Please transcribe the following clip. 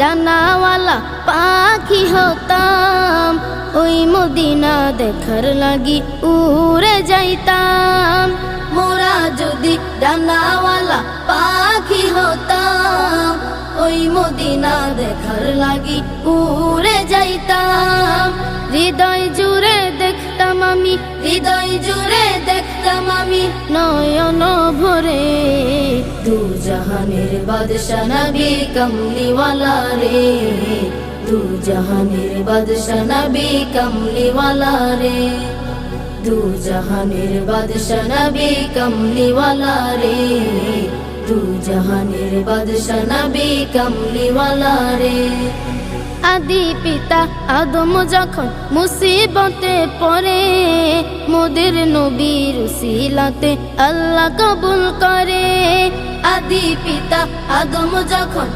ডানাওয়ালা পাখি হতাম, ওই মদিনা দেখার লাগি উড়ে যাইতাম। মোরা যদি ডানাওয়ালা পাখি হতাম, ওই মদিনা দেখার লাগি উড়ে যাইতাম। হৃদয় জুড়ে দেখতাম আমি, হৃদয় জুড়ে দেখতাম আমি নয়ন ভরে। দু জাহানের বাদশা নবী কমলিওয়ালা রে, দু জাহানের বাদশা নবী কমলিওয়ালা রে, দু জাহানের বাদশা নবী কমলিওয়ালা রে, দু জাহানের বাদশা নবী কমলিওয়ালা রে। আদি পিতা আদম যখন মুসিবতে পড়ে, মোদের নবীর উসিলাতে আল্লাহ কবুল করে। আদি পিতা আদম যখন